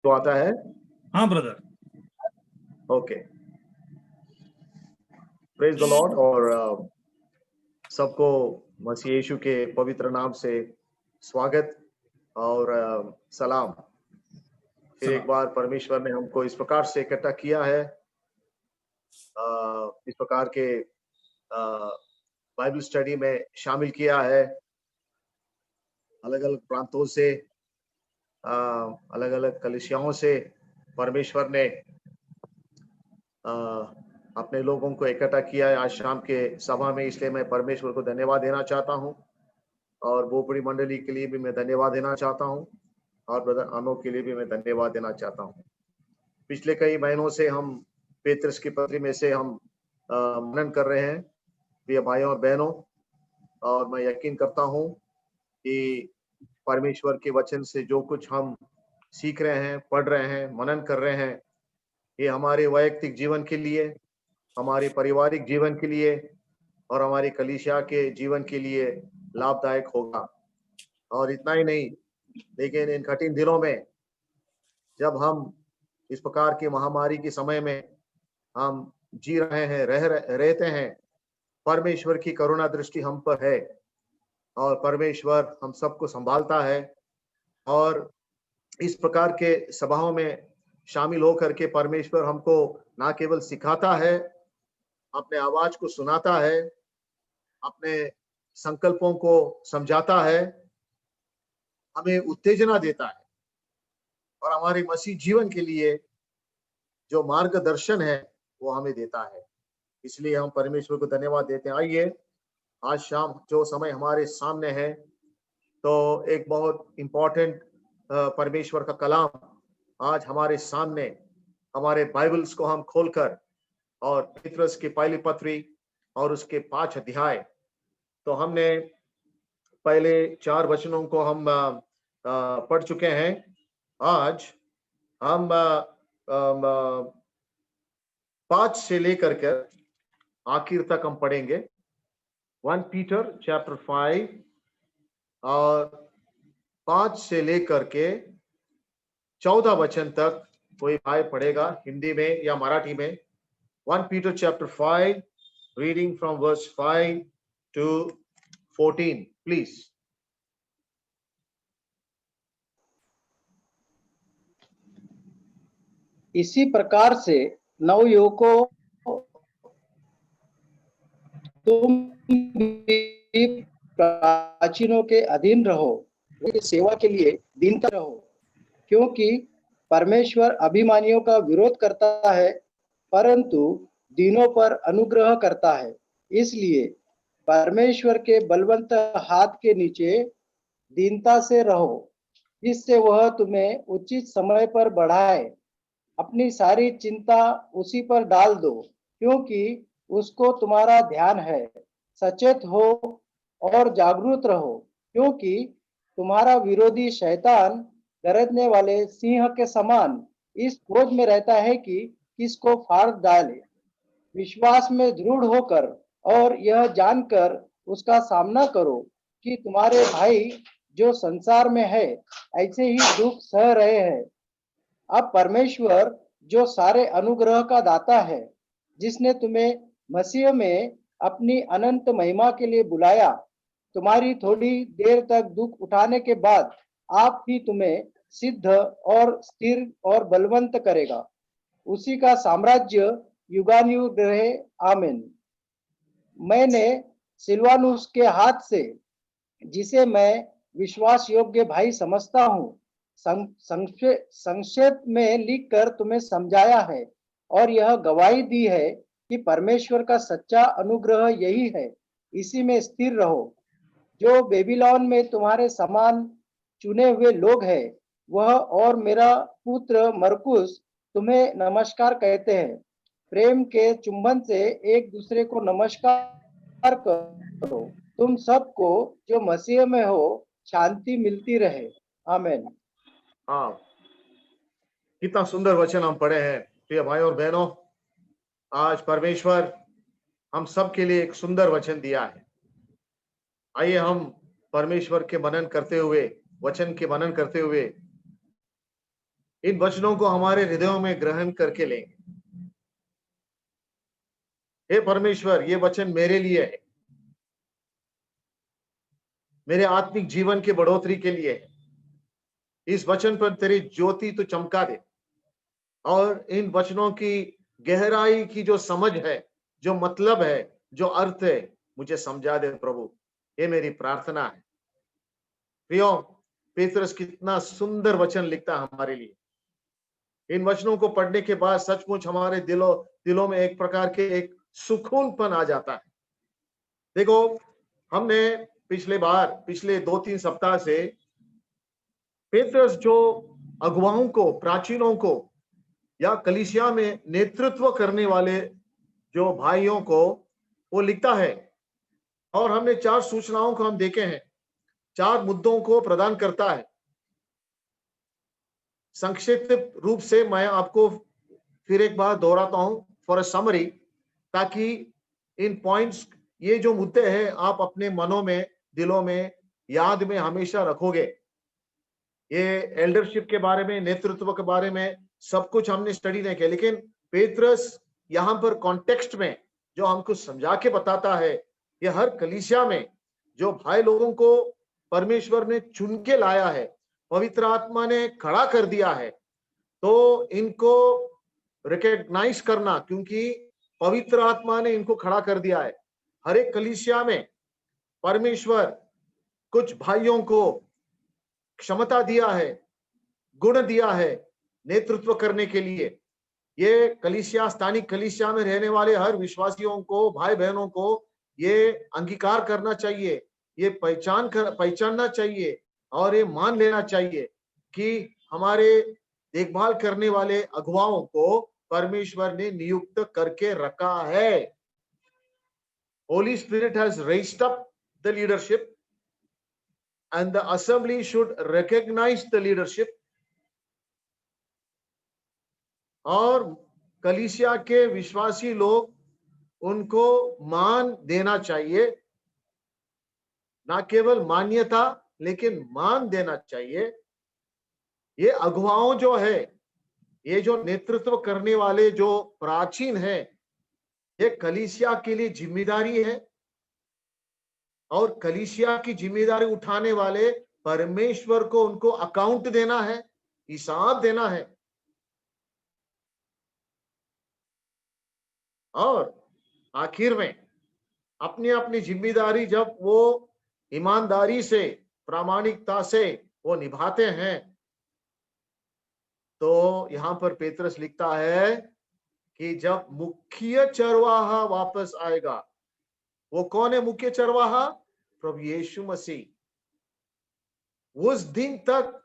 तो आता है? हाँ brother. Okay, praise the Lord. और सबको मसीह यीशु के पवित्र नाम से स्वागत और सलाम। फिर एक बार परमेश्वर ने हमको इस प्रकार से इकट्ठा किया है, इस प्रकार के बाइबल स्टडी में शामिल किया है। अलग अलग प्रांतों से, अलग अलग कलीसियाओं से परमेश्वर ने अपने लोगों को इकट्ठा किया है आज शाम के सभा में। इसलिए मैं परमेश्वर को धन्यवाद देना चाहता हूं, और बोपड़ी मंडली के लिए भी मैं धन्यवाद देना चाहता हूं, और ब्रदर अनो के लिए भी मैं धन्यवाद देना चाहता हूं। पिछले कई महीनों से हम पेतरस की पत्री में से हम मनन कर रहे हैं, प्रिय भाइयों और बहनों, और मैं यकीन करता हूं कि परमेश्वर के वचन से जो कुछ हम सीख रहे हैं, पढ़ रहे हैं, मनन कर रहे हैं, ये हमारे वैयक्तिक जीवन के लिए, हमारे पारिवारिक जीवन के लिए और हमारी कलीसिया के जीवन के लिए लाभदायक होगा। और इतना ही नहीं, लेकिन इन कठिन दिनों में जब हम इस प्रकार के महामारी के समय में हम जी रहे हैं, रहते हैं, परमेश्वर की करुणा दृष्टि हम पर है, और परमेश्वर हम सबको संभालता है। और इस प्रकार के सभाओं में शामिल होकर के परमेश्वर हमको ना केवल सिखाता है, अपने आवाज को सुनाता है, अपने संकल्पों को समझाता है, हमें उत्तेजना देता है, और हमारे मसीह जीवन के लिए जो मार्गदर्शन है वो हमें देता है। इसलिए हम परमेश्वर को धन्यवाद देते हैं। आइए, आज शाम जो समय हमारे सामने है, तो एक बहुत इंपॉर्टेंट परमेश्वर का कलाम आज हमारे सामने, हमारे बाइबल्स को हम खोलकर, और पेतरस की पहली पत्री और उसके 5 अध्याय, तो हमने पहले 4 वचनों को हम पढ़ चुके हैं। आज हम 5 से लेकर के आखिर तक हम पढ़ेंगे। 1 पीटर चैप्टर 5 और 5 से लेकर के 14 वचन तक कोई भाई पढ़ेगा, हिंदी में या मराठी में। 1 Peter chapter 5, reading from verse 5 to 14, please. इसी प्रकार से नवयुवकों, तुम भी प्राचीनों के अधीन रहो, उनकी सेवा के लिए दीनता रहो, क्योंकि परमेश्वर अभिमानियों का विरोध करता है, परंतु दीनों पर अनुग्रह करता है। इसलिए परमेश्वर के बलवंत हाथ के नीचे दीनता से रहो, जिससे वह तुम्हें उचित समय पर बढ़ाए। अपनी सारी चिंता उसी पर डाल दो, क्योंकि उसको तुम्हारा ध्यान है। सचेत हो और जागरूक रहो, क्योंकि तुम्हारा विरोधी शैतान गरजने वाले सिंह के समान इस खोज में रहता है कि किसको फाड़ डाले। विश्वास में दृढ़ होकर और यह जानकर उसका सामना करो कि तुम्हारे भाई जो संसार में है ऐसे ही दुख सह रहे हैं। अब परमेश्वर जो सारे अनुग्रह का दाता है, जिसने तुम्हें मसीह में अपनी अनंत महिमा के लिए बुलाया, तुम्हारी थोड़ी देर तक दुख उठाने के बाद आप ही तुम्हें सिद्ध और स्थिर और बलवंत करेगा। उसी का साम्राज्य युगानुयुग रहे, आमीन। मैंने सिलवानुस के हाथ से, जिसे मैं विश्वास योग्य भाई समझता हूँ, संक्षेप में लिखकर तुम्हें समझाया है, और यह गवाही दी है कि परमेश्वर का सच्चा अनुग्रह यही है। इसी में स्थिर रहो। जो बेबीलोन में तुम्हारे समान चुने हुए लोग हैं, वह और मेरा पुत्र मरकुस तुम्हें नमस्कार कहते हैं। प्रेम के चुंबन से एक दूसरे को नमस्कार करो। तुम सबको जो मसीह में हो शांति मिलती रहे, आमीन। हाँ, कितना सुंदर वचन हम पढ़े हैं प्रिय भाई और बहनों। आज परमेश्वर हम सब के लिए एक सुंदर वचन दिया है। आइए हम परमेश्वर के मनन करते हुए, वचन के मनन करते हुए इन वचनों को हमारे हृदयों में ग्रहण करके लेंगे। हे परमेश्वर, ये वचन मेरे लिए है, मेरे आत्मिक जीवन के बढ़ोतरी के लिए है। इस वचन पर तेरी ज्योति तो चमका दे और इन वचनों की गहराई की जो समझ है, जो मतलब है, जो अर्थ है, मुझे समझा दे प्रभु। ये मेरी प्रार्थना है। प्रियो, पेतरस कितना सुंदर वचन लिखता है हमारे लिए। इन वचनों को पढ़ने के बाद सचमुच हमारे दिलों में एक प्रकार के एक सुकूनपन आ जाता है। देखो, हमने पिछले 2-3 सप्ताह से पेतरस जो अगुवाओं को, प्राचीनों को या कलीसिया में नेतृत्व करने वाले जो भाइयों को वो लिखता है, और हमने 4 सूचनाओं को हम देखे हैं, 4 मुद्दों को प्रदान करता है। संक्षिप्त रूप से मैं आपको फिर एक बार दोहराता हूं फॉर अ समरी, ताकि इन पॉइंट्स, ये जो मुद्दे हैं, आप अपने मनों में, दिलों में, याद में हमेशा रखोगे। ये एल्डरशिप के बारे में, नेतृत्व के बारे में सब कुछ हमने स्टडी नहीं किया, लेकिन पेतरस यहां पर कॉन्टेक्स्ट में जो हमको समझा के बताता है, ये हर कलीसिया में जो भाई लोगों को परमेश्वर ने चुन के लाया है, पवित्र आत्मा ने खड़ा कर दिया है, तो इनको रिकॉग्नाइज करना, क्योंकि पवित्र आत्मा ने इनको खड़ा कर दिया है। हर एक कलीसिया में परमेश्वर कुछ भाइयों को क्षमता दिया है, गुण दिया है नेतृत्व करने के लिए। ये कलीसिया, स्थानिक कलीसिया में रहने वाले हर विश्वासियों को, भाई बहनों को ये अंगीकार करना चाहिए, ये पहचानना चाहिए और ये मान लेना चाहिए कि हमारे देखभाल करने वाले अगुवाओं को परमेश्वर ने नियुक्त करके रखा है। Holi spirit has raised up the leadership and the assembly should recognize the leadership, और कलीसिया के विश्वासी लोग उनको मान देना चाहिए, ना केवल मान्यता लेकिन मान देना चाहिए। ये अगुवाओं जो है, ये जो नेतृत्व करने वाले जो प्राचीन है, ये कलीसिया के लिए जिम्मेदारी है, और कलीसिया की जिम्मेदारी उठाने वाले परमेश्वर को उनको अकाउंट देना है, हिसाब देना है। और आखिर में अपनी अपनी जिम्मेदारी जब वो ईमानदारी से, प्रामाणिकता से वो निभाते हैं, तो यहां पर पेतरस लिखता है कि जब मुख्य चरवाहा वापस आएगा, वो कौन है मुख्य चरवाहा? प्रभु यीशु मसीह। उस दिन तक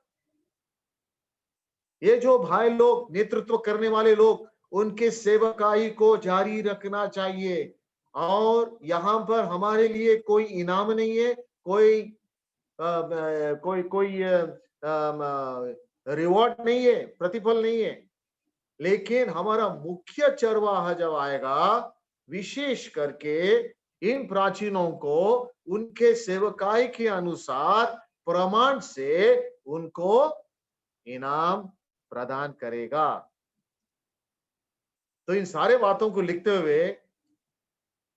ये जो भाई लोग, नेतृत्व करने वाले लोग, उनके सेवकाई को जारी रखना चाहिए। और यहाँ पर हमारे लिए कोई इनाम नहीं है, कोई कोई रिवॉर्ड नहीं है, प्रतिफल नहीं है, लेकिन हमारा मुख्य चरवाहा जब आएगा, विशेष करके इन प्राचीनों को उनके सेवकाई के अनुसार प्रमाण से उनको इनाम प्रदान करेगा। तो इन सारे बातों को लिखते हुए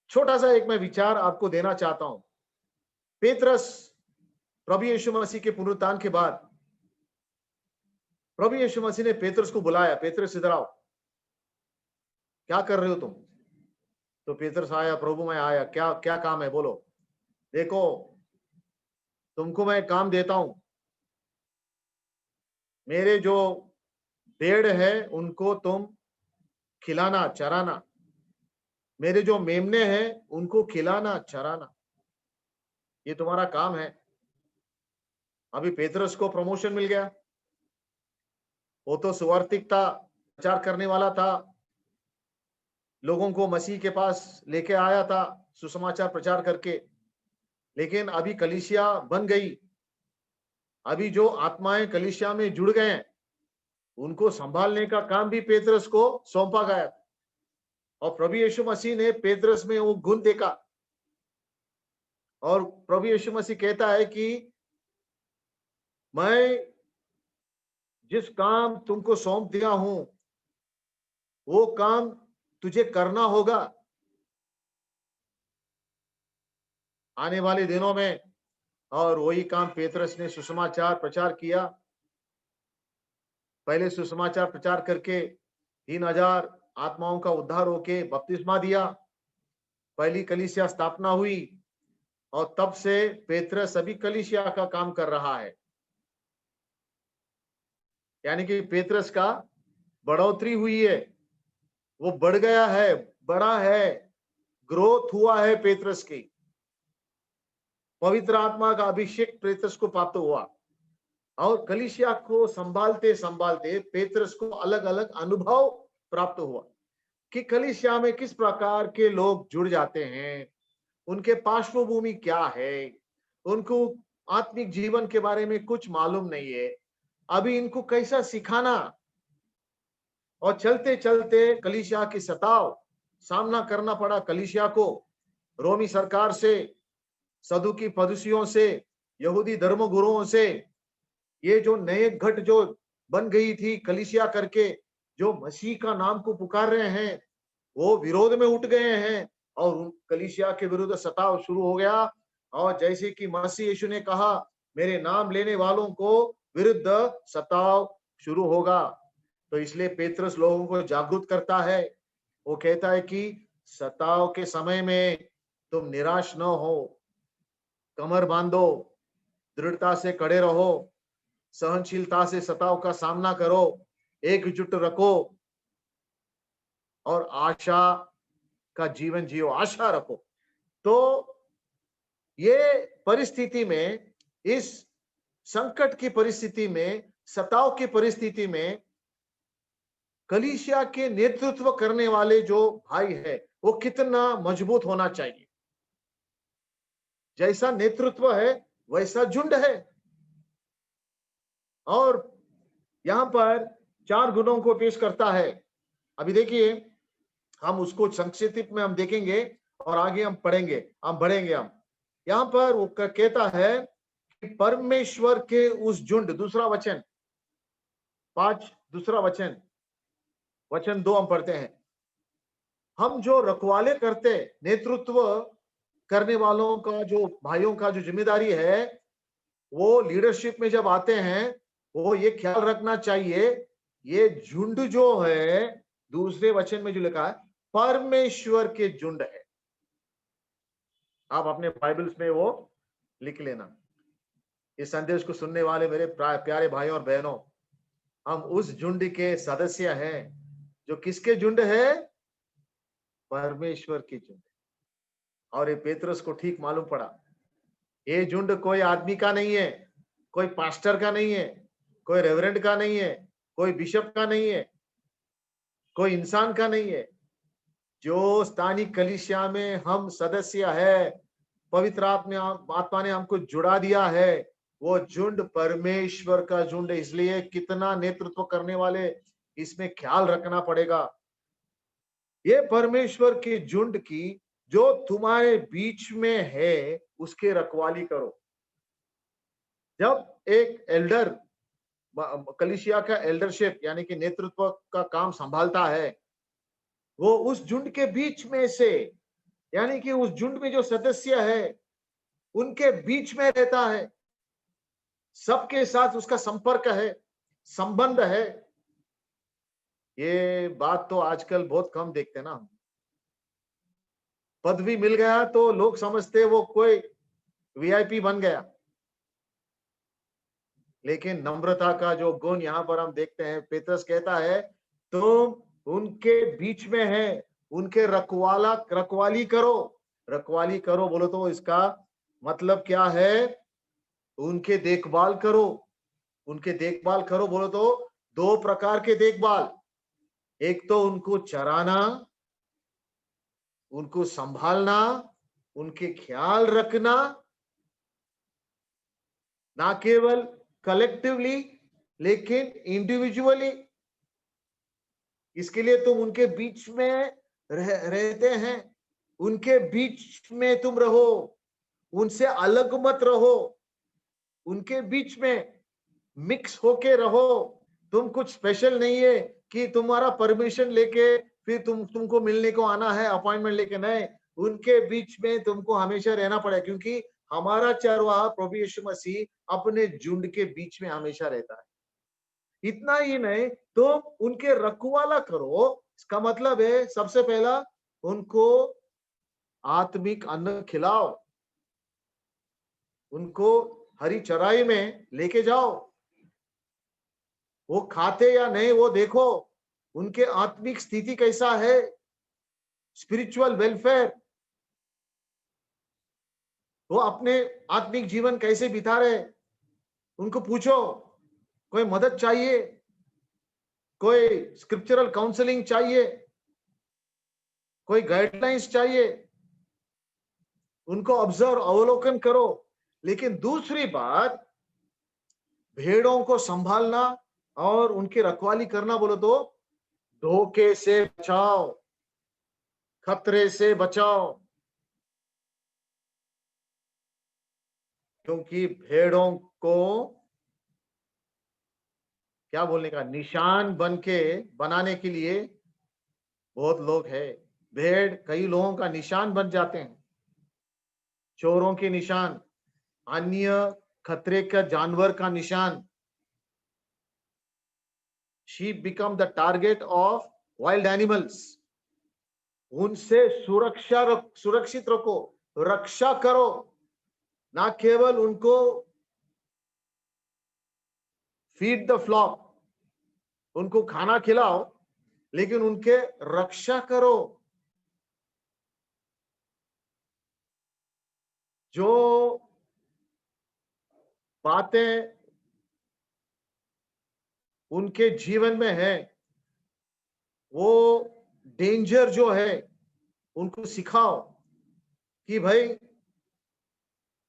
छोटा सा एक मैं विचार आपको देना चाहता हूं। पेतरस, प्रभु यीशु मसीह के पुनरुत्थान के बाद प्रभु यीशु मसीह ने पेतरस को बुलाया, पेतरस इधर आओ, क्या कर रहे हो तुम? तो पेतरस आया, प्रभु मैं आया, क्या क्या काम है बोलो। देखो, तुमको मैं काम देता हूं, मेरे जो भेड़ है उनको तुम खिलाना, चराना, मेरे जो मेमने हैं उनको खिलाना, चराना, ये तुम्हारा काम है। अभी पेतरस को प्रमोशन मिल गया, वो तो सुवार्तिक था, प्रचार करने वाला था, लोगों को मसीह के पास लेके आया था सुसमाचार प्रचार करके। लेकिन अभी कलीसिया बन गई, अभी जो आत्माएं कलीसिया में जुड़ गए हैं, उनको संभालने का काम भी पेतरस को सौंपा गया। और प्रभु यीशु मसीह ने पेतरस में वो गुण देखा, और प्रभु यीशु मसीह कहता है कि मैं जिस काम तुमको सौंप दिया हूं वो काम तुझे करना होगा। आने वाले दिनों में और वही काम पेत्रस ने सुसमाचार प्रचार किया। पहले सुसमाचार प्रचार करके 3000 आत्माओं का उद्धार होके बपतिस्मा दिया, पहली कलीसिया स्थापना हुई और तब से पेत्रस अभी कलीसिया का काम कर रहा है। यानी कि पेत्रस का बढ़ोतरी हुई है, वो बढ़ गया है, बड़ा है, ग्रोथ हुआ है पेत्रस की। पवित्र आत्मा का अभिषेक पेत्रस को प्राप्त हुआ और कलीसिया को संभालते संभालते पेत्रस को अलग अलग अनुभव प्राप्त हुआ कि कलीसिया में किस प्रकार के लोग जुड़ जाते हैं, उनके पार्श्वभूमि क्या है, उनको आत्मिक जीवन के बारे में कुछ मालूम नहीं है, अभी इनको कैसा सिखाना। और चलते चलते कलीसिया की सताव सामना करना पड़ा कलीसिया को, रोमी सरकार से, सदुकी फदुसियों से, यहूदी धर्मगुरुओं से। ये जो नए घट जो बन गई थी कलीसिया करके, जो मसीह का नाम को पुकार रहे हैं, वो विरोध में उठ गए हैं और कलीसिया के विरुद्ध सताव शुरू हो गया। और जैसे कि मसीह यीशु ने कहा, मेरे नाम लेने वालों को विरुद्ध सताव शुरू होगा। तो इसलिए पेत्रस लोगों को जागरूक करता है। वो कहता है कि सताव के समय में तुम निराश न हो, कमर बांधो, दृढ़ता से खड़े रहो, सहनशीलता से सताव का सामना करो, एकजुट रखो और आशा का जीवन जियो, आशा रखो। तो ये परिस्थिति में, इस संकट की परिस्थिति में, सताव की परिस्थिति में कलीसिया के नेतृत्व करने वाले जो भाई है वो कितना मजबूत होना चाहिए। जैसा नेतृत्व है वैसा झुंड है। और यहां पर 4 गुणों को पेश करता है। अभी देखिए, हम उसको संक्षिप्त में हम देखेंगे और आगे हम पढ़ेंगे, हम बढ़ेंगे। हम यहां पर वो कहता है कि परमेश्वर के उस झुंड, दूसरा वचन 5, दूसरा वचन 2 हम पढ़ते हैं। हम जो रखवाले करते, नेतृत्व करने वालों का, जो भाइयों का जो जिम्मेदारी है, वो लीडरशिप में जब आते हैं वो ये ख्याल रखना चाहिए, ये झुंड जो है, दूसरे वचन में जो लिखा है परमेश्वर के झुंड है। आप अपने बाइबल्स में वो लिख लेना। इस संदेश को सुनने वाले मेरे प्यारे भाइयों और बहनों, हम उस झुंड के सदस्य हैं। जो किसके झुंड है? परमेश्वर की झुंड। और ये पेत्रस को ठीक मालूम पड़ा, ये झुंड कोई आदमी का नहीं है, कोई पास्टर का नहीं है, कोई रेवरेंड का नहीं है, कोई बिशप का नहीं है, कोई इंसान का नहीं है। जो स्थानीय कलीसिया में हम सदस्य है, पवित्र आत्मा ने हमको जुड़ा दिया है, वो झुंड परमेश्वर का झुंड। इसलिए कितना नेतृत्व करने वाले, इसमें ख्याल रखना पड़ेगा। ये परमेश्वर के झुंड की जो तुम्हारे बीच में है उसके रखवाली करो। जब एक एल्डर कलीसिया का एल्डरशिप यानी कि नेतृत्व का काम संभालता है, वो उस झुंड के बीच में से, यानी कि उस झुंड में जो सदस्य है उनके बीच में रहता है, सबके साथ उसका संपर्क है, संबंध है। ये बात तो आजकल बहुत कम देखते ना। पदवी मिल गया तो लोग समझते वो कोई वीआईपी बन गया, लेकिन नम्रता का जो गुण यहाँ पर हम देखते हैं। पेत्रस कहता है तुम उनके बीच में है, उनके रखवाली करो। रखवाली करो बोलो तो इसका मतलब क्या है? उनके देखभाल करो। उनके देखभाल करो बोलो तो 2 प्रकार के देखभाल, एक तो उनको चराना, उनको संभालना, उनके ख्याल रखना, ना केवल कलेक्टिवली लेकिन इंडिविजुअली। इसके लिए तुम उनके बीच में रहते हैं, उनके बीच में तुम रहो, उनसे अलग मत रहो, उनके बीच में मिक्स होके रहो। तुम कुछ स्पेशल नहीं है कि तुम्हारा परमिशन लेके फिर तुमको मिलने को आना है, अपॉइंटमेंट लेके नहीं। उनके बीच में तुमको हमेशा रहना पड़ेगा, क्योंकि हमारा चरवाहा प्रभु यीशु मसीह अपने झुंड के बीच में हमेशा रहता है। इतना ही नहीं, तो उनके रखवाला करो। इसका मतलब है सबसे पहला उनको आत्मिक अन्न खिलाओ, उनको हरी चराई में लेके जाओ। वो खाते या नहीं वो देखो, उनके आत्मिक स्थिति कैसा है, स्पिरिचुअल वेलफेयर, वो अपने आत्मिक जीवन कैसे बिता रहे, उनको पूछो। कोई मदद चाहिए, कोई स्क्रिप्चरल काउंसलिंग चाहिए, कोई गाइडलाइंस चाहिए, उनको ऑब्जर्व, अवलोकन करो। लेकिन दूसरी बात, भेड़ों को संभालना और उनकी रखवाली करना बोलो तो धोखे से बचाओ, खतरे से बचाओ। क्योंकि भेड़ों को क्या बोलने का, निशान बन के बनाने के लिए बहुत लोग हैं। भेड़ कई लोगों का निशान बन जाते हैं, चोरों के निशान, अन्य खतरे का जानवर का निशान। Sheep become the target of wild animals. उनसे सुरक्षित रखो, रक्षा करो, ना केवल उनको फीड द फ्लॉक, उनको खाना खिलाओ, लेकिन उनके रक्षा करो। जो बातें उनके जीवन में है, वो डेंजर जो है, उनको सिखाओ कि भाई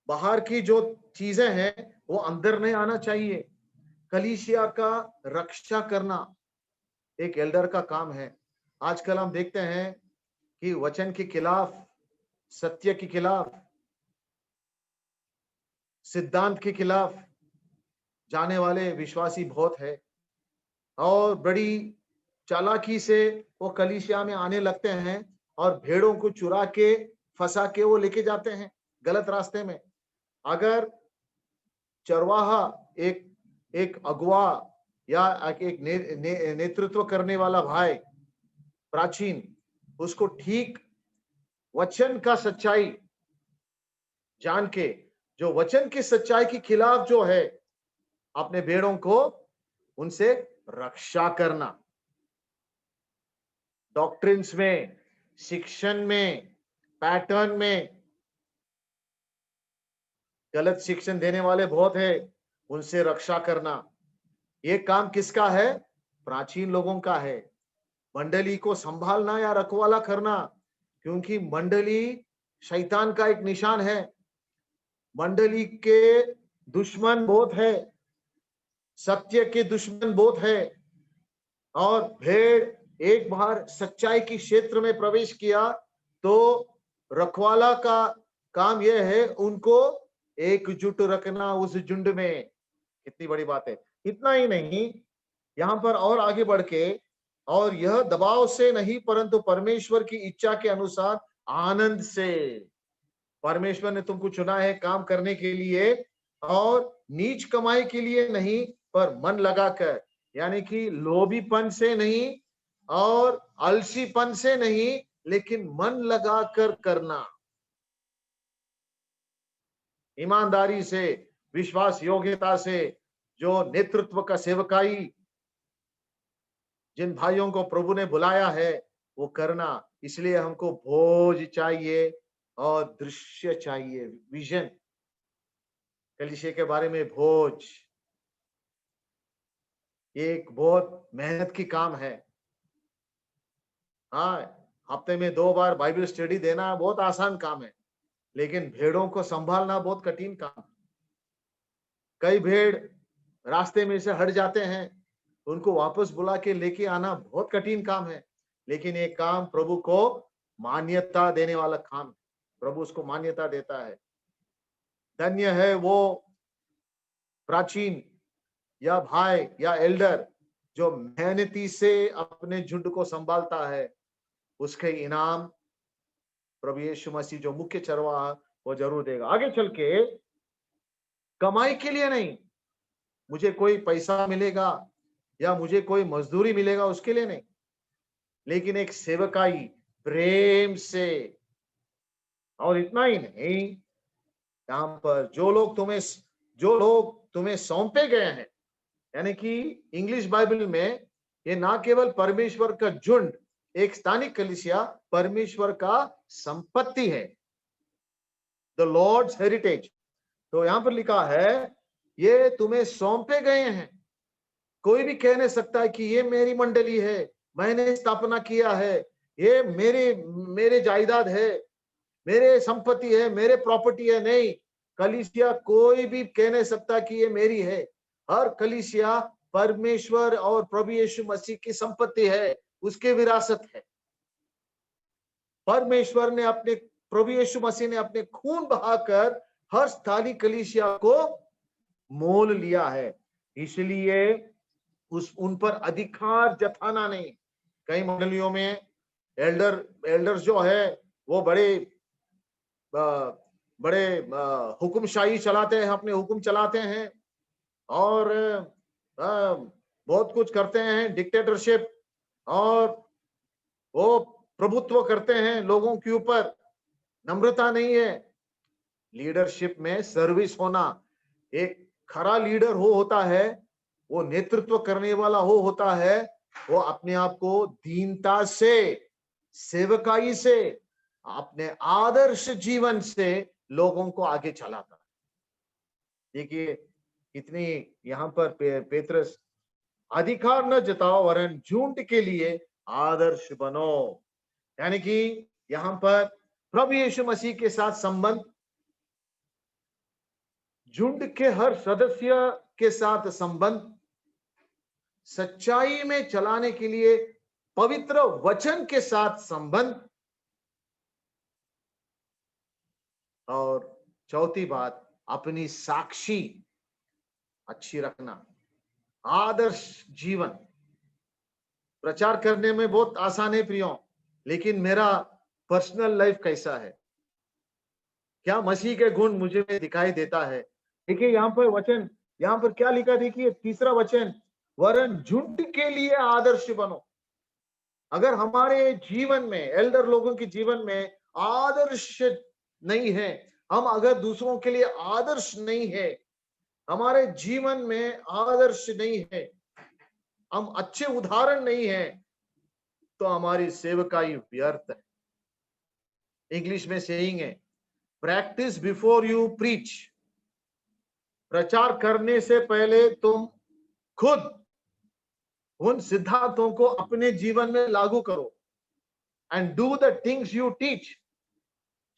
बाहर की जो चीजें हैं वो अंदर नहीं आना चाहिए। कलीसिया का रक्षा करना एक एल्डर का काम है। आजकल हम देखते हैं कि वचन के खिलाफ, सत्य के खिलाफ, सिद्धांत के खिलाफ जाने वाले विश्वासी बहुत है, और बड़ी चालाकी से वो कलीसिया में आने लगते हैं और भेड़ों को चुरा के फंसा के वो लेके जाते हैं गलत रास्ते में। अगर चरवाहा एक एक अगुवा या एक नेतृत्व करने वाला भाई प्राचीन, उसको ठीक वचन का सच्चाई जान के, जो वचन की सच्चाई के खिलाफ जो है, अपने भेड़ों को उनसे रक्षा करना। डॉक्ट्रिन्स में, शिक्षण में, पैटर्न में गलत शिक्षण देने वाले बहुत है, उनसे रक्षा करना। ये काम किसका है? प्राचीन लोगों का है। मंडली को संभालना या रखवाला करना, क्योंकि मंडली शैतान का एक निशान है। मंडली के दुश्मन बहुत है, सत्य के दुश्मन बहुत है। और भेड़ एक बार सच्चाई की क्षेत्र में प्रवेश किया तो रखवाला का काम यह है उनको एकजुट रखना उस झुंड में। कितनी बड़ी बात है। इतना ही नहीं, यहाँ पर और आगे बढ़ के, और यह दबाव से नहीं परंतु परमेश्वर की इच्छा के अनुसार आनंद से। परमेश्वर ने तुमको चुना है काम करने के लिए, और नीच कमाई के लिए नहीं, पर मन लगाकर, यानी कि लोभीपन से नहीं और आलसीपन से नहीं, लेकिन मन लगाकर करना, ईमानदारी से, विश्वास योग्यता से, जो नेतृत्व का सेवकाई जिन भाइयों को प्रभु ने बुलाया है वो करना। इसलिए हमको भोज चाहिए और दृश्य चाहिए, विजन। कलीसिया के बारे में भोज, ये एक बहुत मेहनत की काम है। हाँ, हफ्ते में 2 बार बाइबल स्टडी देना बहुत आसान काम है, लेकिन भेड़ों को संभालना बहुत कठिन काम है। कई भेड़ रास्ते में से हट जाते हैं, उनको वापस बुला के लेके आना बहुत कठिन काम है, लेकिन ये काम प्रभु को मान्यता देने वाला काम है। प्रभु उसको मान्यता देता है। धन्य है वो प्राचीन या भाई या एल्डर जो मेहनती से अपने झुंड को संभालता है, उसके इनाम प्रभु यीशु मसीह जो मुख्य चरवाहा वो जरूर देगा। आगे चल के कमाई के लिए नहीं, मुझे कोई पैसा मिलेगा या मुझे कोई मजदूरी मिलेगा उसके लिए नहीं, लेकिन एक सेवकाई प्रेम से। और इतना ही नहीं, यहाँ पर जो लोग तुम्हें सौंपे गए हैं, यानी कि इंग्लिश बाइबल में ये ना केवल परमेश्वर का झुंड, एक स्थानिक कलीसिया परमेश्वर का संपत्ति है, द लॉर्ड्स हेरिटेज। तो यहां पर लिखा है ये तुम्हें सौंपे गए हैं। कोई भी कह नहीं सकता है कि ये मेरी मंडली है, मैंने स्थापना किया है, ये मेरे जायदाद है, मेरे संपत्ति है, मेरे प्रॉपर्टी है। नहीं, कलीसिया कोई भी कह नहीं सकता कि ये मेरी है। हर कलीसिया परमेश्वर और प्रभु यीशु मसीह की संपत्ति है, उसके विरासत है। परमेश्वर ने प्रभु यीशु मसीह ने अपने खून बहाकर हर स्थानीय कलीसिया को मोल लिया है, इसलिए उन पर अधिकार जताना नहीं। कई मंडलियों में एल्डर्स जो है वो बड़े हुक्मशाही चलाते हैं, अपने हुक्म चलाते हैं और बहुत कुछ करते हैं, डिक्टेटरशिप, और वो प्रभुत्व करते हैं लोगों के ऊपर। नम्रता नहीं है। लीडरशिप में सर्विस होना, एक खरा लीडर होता है, वो नेतृत्व करने वाला होता है, वो अपने आप को दीनता से, सेवकाई से, अपने आदर्श जीवन से लोगों को आगे चलाता है। देखिए कितनी यहाँ पर पेत्रस, अधिकार न जताओ वरन झूठ के लिए आदर्श बनो। यानी कि यहाँ पर प्रभु यीशु मसीह के साथ संबंध, झुंड के हर सदस्य के साथ संबंध, सच्चाई में चलाने के लिए पवित्र वचन के साथ संबंध, और चौथी बात अपनी साक्षी अच्छी रखना। आदर्श जीवन प्रचार करने में बहुत आसान है प्रियो, लेकिन मेरा पर्सनल लाइफ कैसा है, क्या मसीह के गुण मुझे में दिखाई देता है। देखिए यहाँ पर वचन, यहाँ पर क्या लिखा, देखिए तीसरा वचन, वरन झुंड के लिए आदर्श बनो। अगर हमारे जीवन में, एल्डर लोगों के जीवन में आदर्श नहीं है, हम अगर दूसरों के लिए आदर्श नहीं है, हमारे जीवन में आदर्श नहीं है, हम अच्छे उदाहरण नहीं है, तो हमारी सेवकाई व्यर्थ है। इंग्लिश में सेइंग है, प्रैक्टिस बिफोर यू प्रीच। प्रचार करने से पहले तुम खुद उन सिद्धांतों को अपने जीवन में लागू करो। And do the things you teach.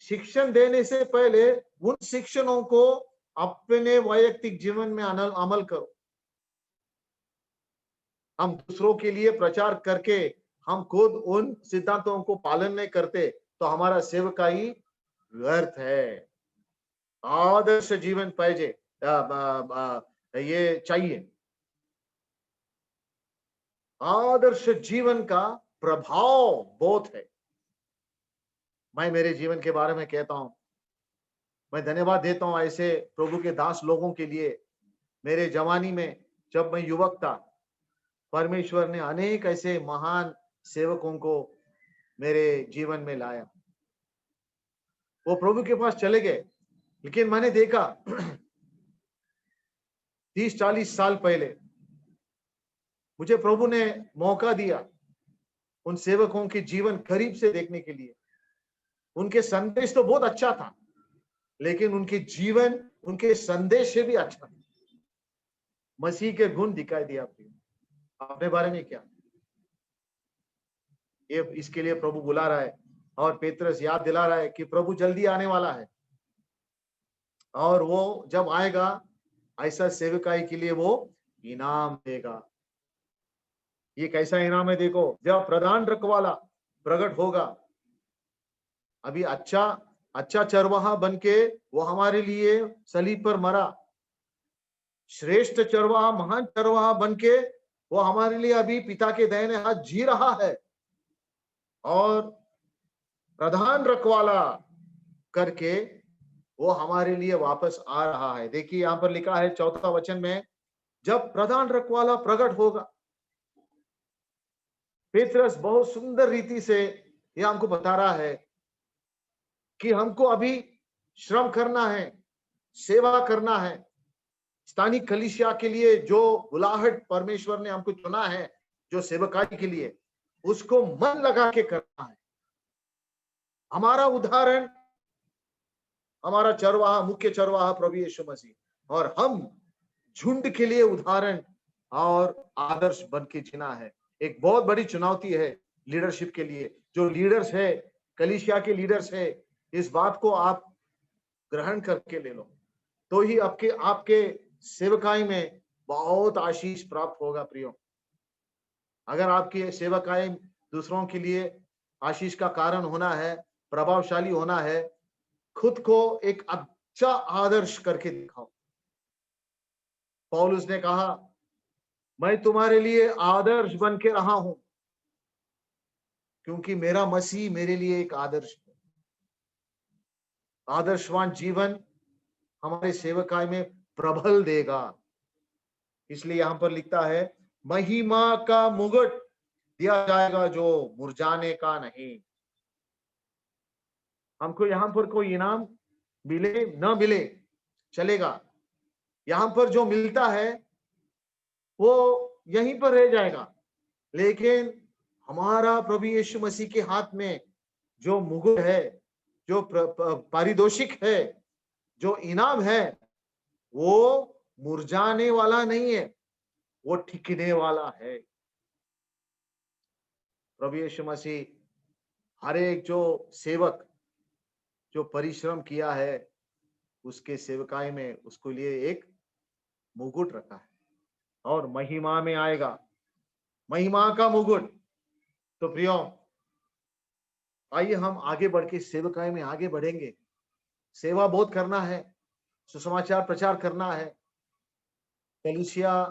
शिक्षण देने से पहले उन शिक्षणों को अपने वैयक्तिक जीवन में अमल करो। हम दूसरों के लिए प्रचार करके हम खुद उन सिद्धांतों को पालन नहीं करते, तो हमारा सेवकाई व्यर्थ है। आदर्श जीवन पाहिजे, ये चाहिए। आदर्श जीवन का प्रभाव बहुत है। मैं मेरे जीवन के बारे में कहता हूं, मैं धन्यवाद देता हूं ऐसे प्रभु के दास लोगों के लिए। मेरे जवानी में जब मैं युवक था, परमेश्वर ने अनेक ऐसे महान सेवकों को मेरे जीवन में लाया। वो प्रभु के पास चले गए, लेकिन मैंने देखा 30-40 साल पहले मुझे प्रभु ने मौका दिया उन सेवकों के जीवन करीब से देखने के लिए। उनके संदेश तो बहुत अच्छा था, लेकिन उनके जीवन उनके संदेश से भी अच्छा था। मसीह के गुण दिखाई दिया। अपने बारे में क्या, ये इसके लिए प्रभु बुला रहा है, और पेत्रस याद दिला रहा है कि प्रभु जल्दी आने वाला है, और वो जब आएगा ऐसा सेवकाई के लिए वो इनाम देगा। ये कैसा इनाम है देखो, जब प्रधान रखवाला प्रकट होगा। अभी अच्छा चरवाहा बनके वो हमारे लिए सलीब पर मरा। श्रेष्ठ चरवाहा, महान चरवाहा बनके वो हमारे लिए अभी पिता के दाहिने हाथ जी रहा है और प्रधान रखवाला करके वो हमारे लिए वापस आ रहा है। देखिए यहाँ पर लिखा है 4 वचन में, जब प्रधान रखवाला प्रकट होगा। पेत्रस बहुत सुंदर रीति से ये हमको बता रहा है कि हमको अभी श्रम करना है, सेवा करना है। स्थानीय कलीसिया के लिए जो बुलाहट परमेश्वर ने हमको चुना है, जो सेवकाई के लिए, उसको मन लगा के करना है। हमारा उदाहरण हमारा चरवाहा, मुख्य चरवाहा प्रभु यीशु मसीह, और हम झुंड के लिए उदाहरण और आदर्श बन के जीना है। एक बहुत बड़ी चुनौती है लीडरशिप के लिए। जो लीडर्स है, कलीसिया के लीडर्स है, इस बात को आप ग्रहण करके ले लो, तो ही आपके आपके सेवकाई में बहुत आशीष प्राप्त होगा प्रियो। अगर आपकी सेवकाई दूसरों के लिए आशीष का कारण होना है, प्रभावशाली होना है, खुद को एक अच्छा आदर्श करके दिखाओ। पौलुस ने कहा, मैं तुम्हारे लिए आदर्श बन के रहा हूं, क्योंकि मेरा मसीह मेरे लिए एक आदर्श है। आदर्शवान जीवन हमारे सेवकाई में प्रबल देगा। इसलिए यहां पर लिखता है, महिमा का मुकुट दिया जाएगा जो मुरझाने का नहीं। हमको यहां पर कोई इनाम मिले न मिले चलेगा, यहां पर जो मिलता है वो यहीं पर रह जाएगा, लेकिन हमारा प्रभु यीशु मसीह के हाथ में जो मुकुट है, जो पारितोषिक है, जो इनाम है, वो मुरझाने वाला नहीं है, वो टिकने वाला है। प्रभु यीशु मसीह हर एक जो सेवक जो परिश्रम किया है, उसके सेवकाई में उसको लिए एक मुकुट रखा है और महिमा में आएगा, महिमा का मुकुट। तो प्रियो, आइए हम आगे बढ़ के सेवकाई में आगे बढ़ेंगे। सेवा बहुत करना है, सुसमाचार प्रचार करना है, कलीसिया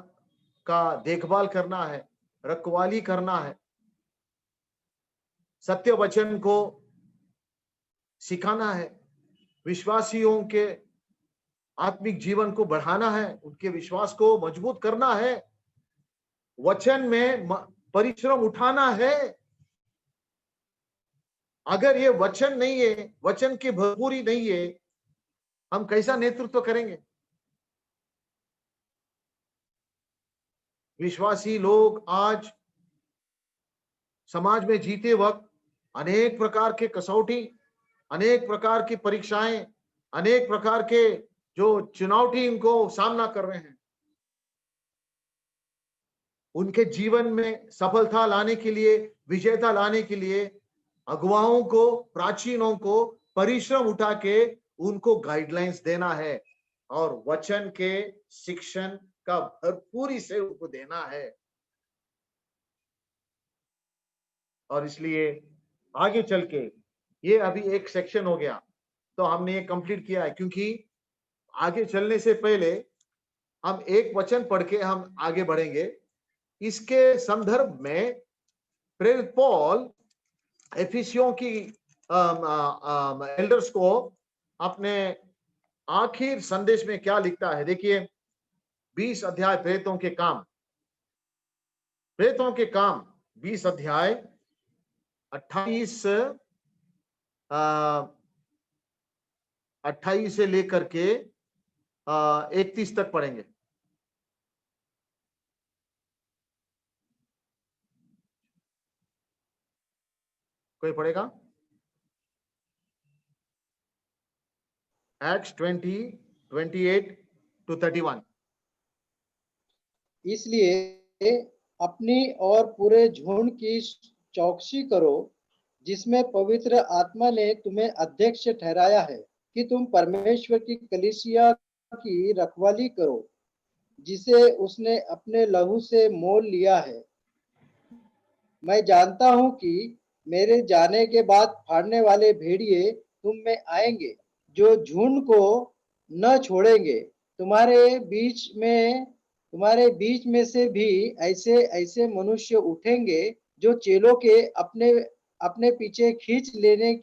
का देखभाल करना है, रखवाली करना है, सत्य वचन को सिखाना है, विश्वासियों के आत्मिक जीवन को बढ़ाना है, उनके विश्वास को मजबूत करना है, वचन में परिश्रम उठाना है। अगर ये वचन नहीं है, वचन की भरपूरी नहीं है, हम कैसा नेतृत्व करेंगे? विश्वासी लोग आज समाज में जीते वक्त अनेक प्रकार के कसौटी, अनेक प्रकार की परीक्षाएं, अनेक प्रकार के जो चुनौती इनको सामना कर रहे हैं। उनके जीवन में सफलता लाने के लिए, विजेता लाने के लिए अगुवाओं को, प्राचीनों को परिश्रम उठा के उनको गाइडलाइंस देना है और वचन के शिक्षण का भरपूरी से उनको देना है। और इसलिए आगे चल के ये अभी एक सेक्शन हो गया, तो हमने ये कंप्लीट किया है, क्योंकि आगे चलने से पहले हम एक वचन पढ़ के हम आगे बढ़ेंगे। इसके संदर्भ में प्रेरित पौल एफिसियों की एल्डर्स को अपने आखिर संदेश में क्या लिखता है, देखिए 20 अध्याय प्रेरितों के काम, प्रेरितों के काम 20 अध्याय 28 से लेकर के 31 तक पढ़ेंगे। कोई पढ़ेगा? Acts 20, 28 to 31। इसलिए अपनी और पूरे झुंड की चौकसी करो, जिसमें पवित्र आत्मा ने तुम्हें अध्यक्ष ठहराया है कि तुम परमेश्वर की कलीसिया की रखवाली करो, जिसे उसने अपने लहू से मोल लिया है। मैं जानता हूं कि मेरे जाने के बाद फाड़ने वाले भेड़िए तुम में आएंगे, जो झुंड को न छोड़ेंगे। तुम्हारे बीच में तुम्हारे बीच में से भी ऐसे ऐसे मनुष्य उठेंगे जो चेलों के अपने अपने पीछे खींच लेने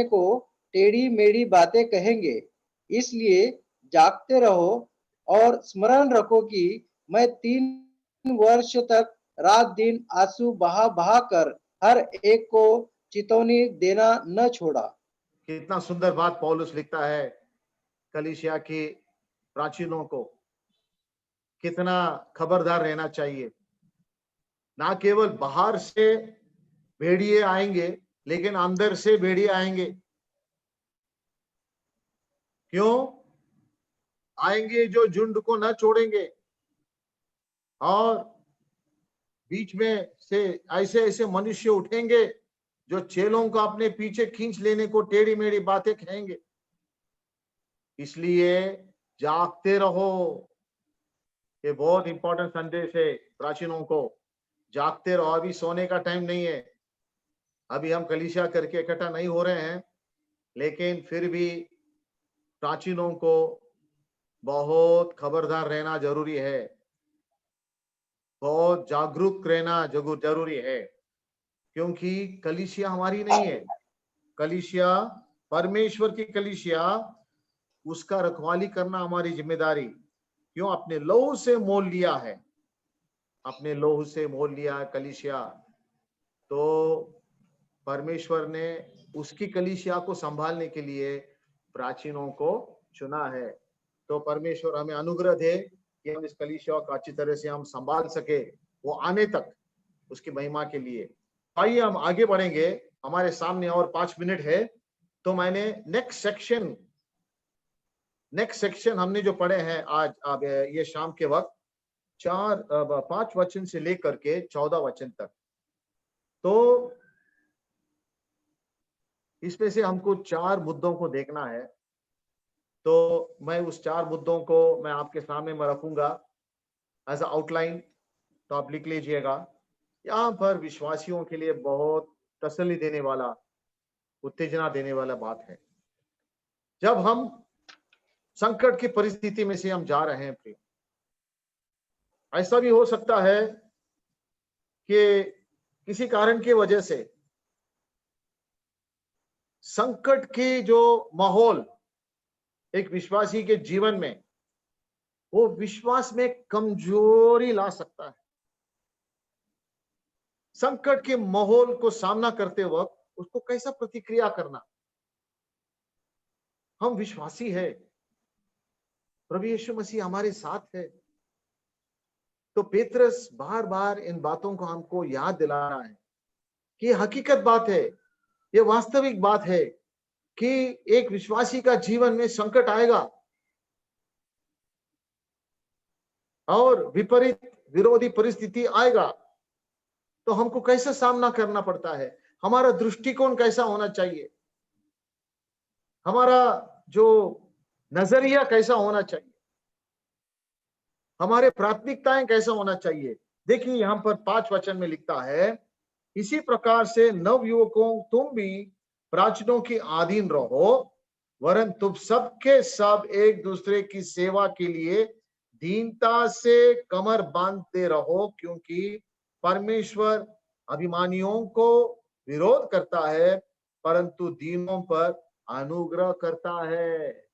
को टेढ़ी मेढ़ी बातें कहेंगे। इसलिए जागते रहो और स्मरण रखो कि मैं 3 वर्ष तक रात दिन आंसू बहा बहा कर हर एक को चेतावनी देना न छोड़ा। कितना सुंदर बात पौलुस लिखता है कलीसिया की प्राचीनों को, कितना खबरदार रहना चाहिए। ना केवल बाहर से भेड़िए आएंगे लेकिन अंदर से भेड़िए आएंगे। क्यों आएंगे? जो झुंड को न छोड़ेंगे और बीच में से ऐसे ऐसे मनुष्य उठेंगे जो चेलों को अपने पीछे खींच लेने को टेढ़ी मेढ़ी बातें कहेंगे। इसलिए जागते रहो। ये बहुत इंपॉर्टेंट संदेश है प्राचीनों को। जागते रहो, अभी सोने का टाइम नहीं है। अभी हम कलीसिया करके इकट्ठा नहीं हो रहे हैं, लेकिन फिर भी प्राचीनों को बहुत खबरदार रहना जरूरी है, बहुत जागरूक रहना जरूरी है। क्योंकि कलीसिया हमारी नहीं है, कलीसिया परमेश्वर की कलीसिया, उसका रखवाली करना हमारी जिम्मेदारी। क्यों? अपने लहू से मोल लिया है, अपने लहू से मोल लिया है कलीसिया। तो परमेश्वर ने उसकी कलीसिया को संभालने के लिए प्राचीनों को चुना है। तो परमेश्वर हमें अनुग्रह दे कि हम इस कलीसिया को अच्छी तरह से हम संभाल सके, वो आने तक उसकी महिमा के लिए। आइए हम आगे बढ़ेंगे, हमारे सामने और 5 मिनट है। तो मैंने नेक्स्ट सेक्शन हमने जो पढ़े हैं आज अब ये शाम के वक्त 5 वचन से लेकर के 14 वचन तक, तो इसमें से हमको 4 मुद्दों को देखना है। तो मैं उस 4 मुद्दों को मैं आपके सामने में रखूंगा एज आउटलाइन, तो आप लिख लीजिएगा। यहाँ पर विश्वासियों के लिए बहुत तसल्ली देने वाला, उत्तेजना देने वाला बात है। जब हम संकट की परिस्थिति में से हम जा रहे हैं प्रिय, ऐसा भी हो सकता है कि किसी कारण की वजह से संकट की जो माहौल एक विश्वासी के जीवन में, वो विश्वास में कमजोरी ला सकता है। संकट के माहौल को सामना करते वक्त उसको कैसा प्रतिक्रिया करना। हम विश्वासी है, प्रभु यीशु मसीह हमारे साथ है। तो पेत्रस बार बार इन बातों को हमको याद दिला रहा है कि हकीकत बात है, ये वास्तविक बात है कि एक विश्वासी का जीवन में संकट आएगा और विपरीत विरोधी परिस्थिति आएगा। तो हमको कैसे सामना करना पड़ता है, हमारा दृष्टिकोण कैसा होना चाहिए, हमारा जो नजरिया कैसा होना चाहिए, हमारे प्राथमिकताएं कैसा होना चाहिए। देखिए यहाँ पर 5 वचन में लिखता है, इसी प्रकार से नव युवकों तुम भी प्राचीनों की अधीन रहो, वरन तुम सबके सब एक दूसरे की सेवा के लिए दीनता से कमर बांधते रहो, क्योंकि परमेश्वर अभिमानियों को विरोध करता है परंतु दीनों पर अनुग्रह करता है।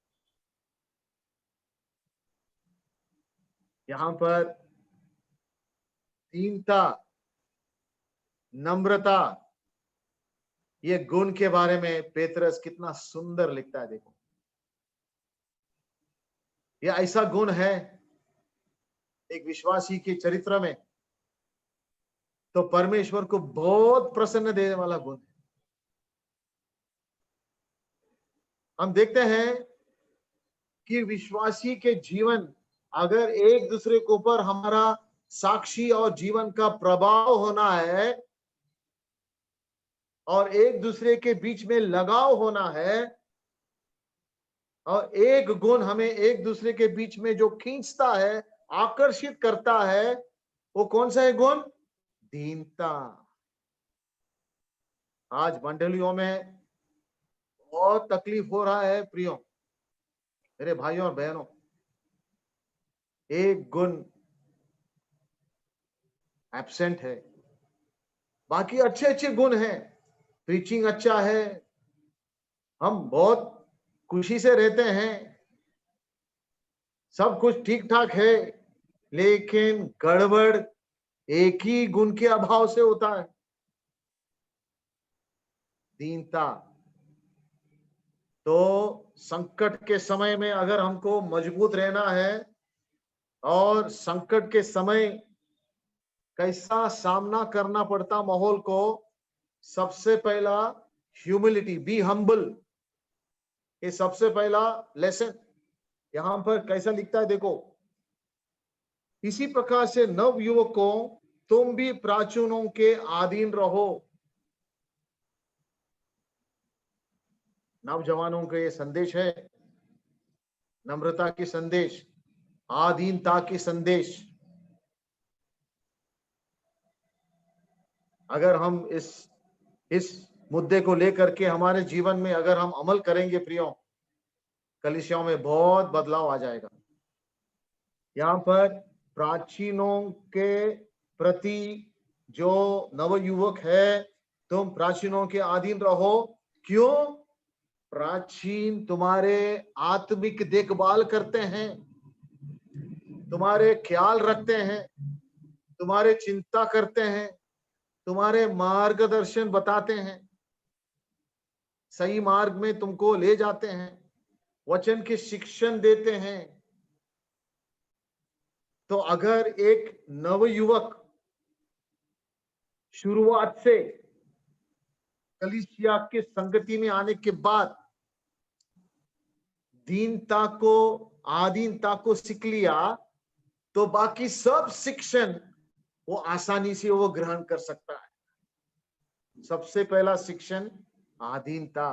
यहाँ पर दीनता, नम्रता, ये गुण के बारे में पेत्रस कितना सुंदर लिखता है। देखो, ये ऐसा गुण है एक विश्वासी के चरित्र में, तो परमेश्वर को बहुत प्रसन्न देने वाला गुण है। हम देखते हैं कि विश्वासी के जीवन अगर एक दूसरे के ऊपर हमारा साक्षी और जीवन का प्रभाव होना है और एक दूसरे के बीच में लगाव होना है, और एक गुण हमें एक दूसरे के बीच में जो खींचता है, आकर्षित करता है, वो कौन सा है गुण? दीनता। आज मंडलियों में बहुत तकलीफ हो रहा है प्रियो, मेरे भाइयों और बहनों। एक गुण एब्सेंट है, बाकी अच्छे अच्छे गुण हैं। प्रीचिंग अच्छा है, हम बहुत खुशी से रहते हैं, सब कुछ ठीक ठाक है, लेकिन गड़बड़ एक ही गुण के अभाव से होता है, दीनता। तो संकट के समय में अगर हमको मजबूत रहना है और संकट के समय कैसा सामना करना पड़ता माहौल को, सबसे पहला ह्यूमिलिटी, बी हम्बल, ये सबसे पहला लेसन। यहां पर कैसा लिखता है देखो, इसी प्रकार से नव युवकों तुम भी प्राचीनों के अधीन रहो। नौजवानों का ये संदेश है, नम्रता की संदेश, आधीनता की संदेश। अगर हम इस मुद्दे को लेकर के हमारे जीवन में अगर हम अमल करेंगे प्रियो, कलीसियाओं में बहुत बदलाव आ जाएगा। यहाँ पर प्राचीनों के प्रति जो नवयुवक है, तुम प्राचीनों के अधीन रहो। क्यों? प्राचीन तुम्हारे आत्मिक देखभाल करते हैं, तुम्हारे ख्याल रखते हैं, तुम्हारे चिंता करते हैं, तुम्हारे मार्गदर्शन बताते हैं, सही मार्ग में तुमको ले जाते हैं, वचन के शिक्षण देते हैं। तो अगर एक नवयुवक शुरुआत से कलीसिया के संगति में आने के बाद दीनता को, आधीनता को सीख लिया, तो बाकी सब शिक्षण वो आसानी से वो ग्रहण कर सकता है। सबसे पहला शिक्षण आधीनता।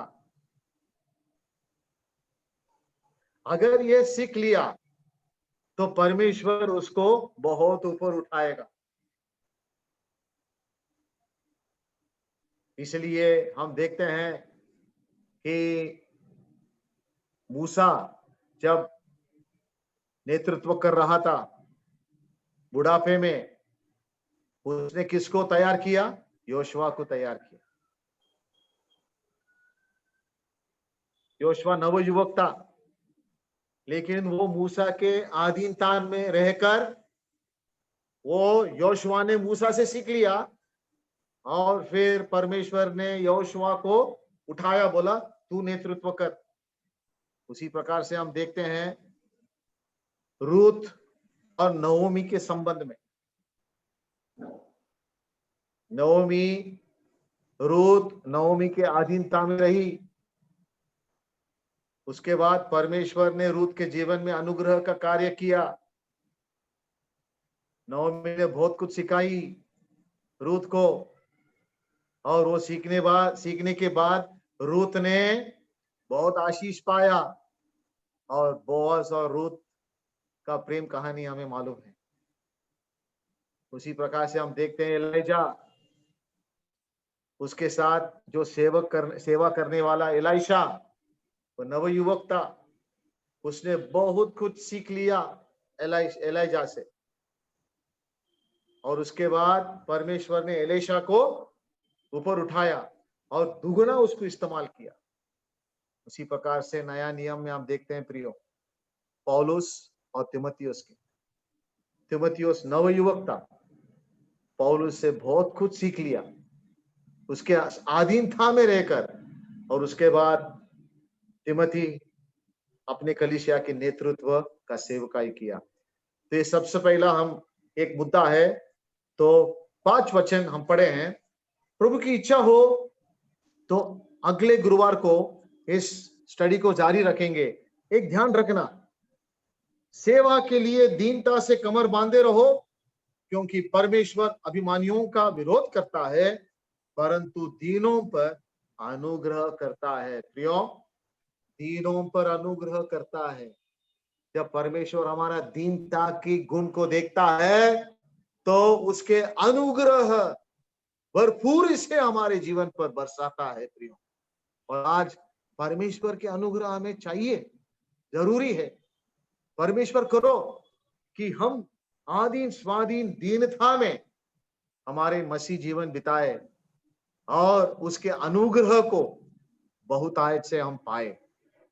अगर ये सीख लिया तो परमेश्वर उसको बहुत ऊपर उठाएगा। इसलिए हम देखते हैं कि मूसा जब नेतृत्व कर रहा था बुढ़ापे में, उसने किसको तैयार किया? योशुआ को तैयार किया। योशुआ नवयुवक था, लेकिन वो मूसा के अधीनता में रहकर वो योशुआ ने मूसा से सीख लिया, और फिर परमेश्वर ने योशुआ को उठाया, बोला तू नेतृत्व कर। उसी प्रकार से हम देखते हैं रूथ और नवोमी के संबंध में। रूथ नवोमी के अधीनता में रही, उसके बाद परमेश्वर ने रूथ के जीवन में अनुग्रह का कार्य किया। नवोमी ने बहुत कुछ सिखाई रूथ को, और वो सीखने के बाद रूथ ने बहुत आशीष पाया। और बोअज और रूथ का प्रेम कहानी हमें मालूम है। उसी प्रकार से हम देखते हैं एलीजा, उसके साथ जो सेवा करने वाला एलीशा, वो नवयुवक था, उसने बहुत कुछ सीख लिया एलीजा से। और उसके बाद परमेश्वर ने एलीशा को ऊपर उठाया और दुगना उसको इस्तेमाल किया। उसी प्रकार से नया नियम में आप देखते हैं प्रियो, पौलुस और तीमुथियुस के। तीमुथियुस नवयुवक था, पौलुस से बहुत कुछ सीख लिया उसके अधीनता में रहकर, और उसके बाद तीमुथी अपने कलीसिया के नेतृत्व का सेवकाई किया। तो ये सबसे पहला हम एक मुद्दा है। तो 5 वचन हम पढ़े हैं। प्रभु की इच्छा हो तो अगले गुरुवार को इस स्टडी को जारी रखेंगे। एक ध्यान रखना, सेवा के लिए दीनता से कमर बांधे रहो, क्योंकि परमेश्वर अभिमानियों का विरोध करता है, परंतु दीनों पर अनुग्रह करता है। प्रियो, दीनों पर अनुग्रह करता है। जब परमेश्वर हमारा दीनता की गुण को देखता है, तो उसके अनुग्रह भरपूर से हमारे जीवन पर बरसाता है प्रियो। और आज परमेश्वर के अनुग्रह हमें चाहिए, जरूरी है। परमेश्वर करो, कि हम आधीन स्वाधीन दीनता में हमारे मसीह जीवन बिताए और उसके अनुग्रह को बहुतायत से हम पाए।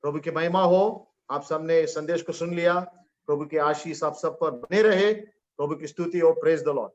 प्रभु की महिमा हो। आप सबने संदेश को सुन लिया। प्रभु की आशीष आप सब पर बने रहे। प्रभु की स्तुति हो। Praise the Lord.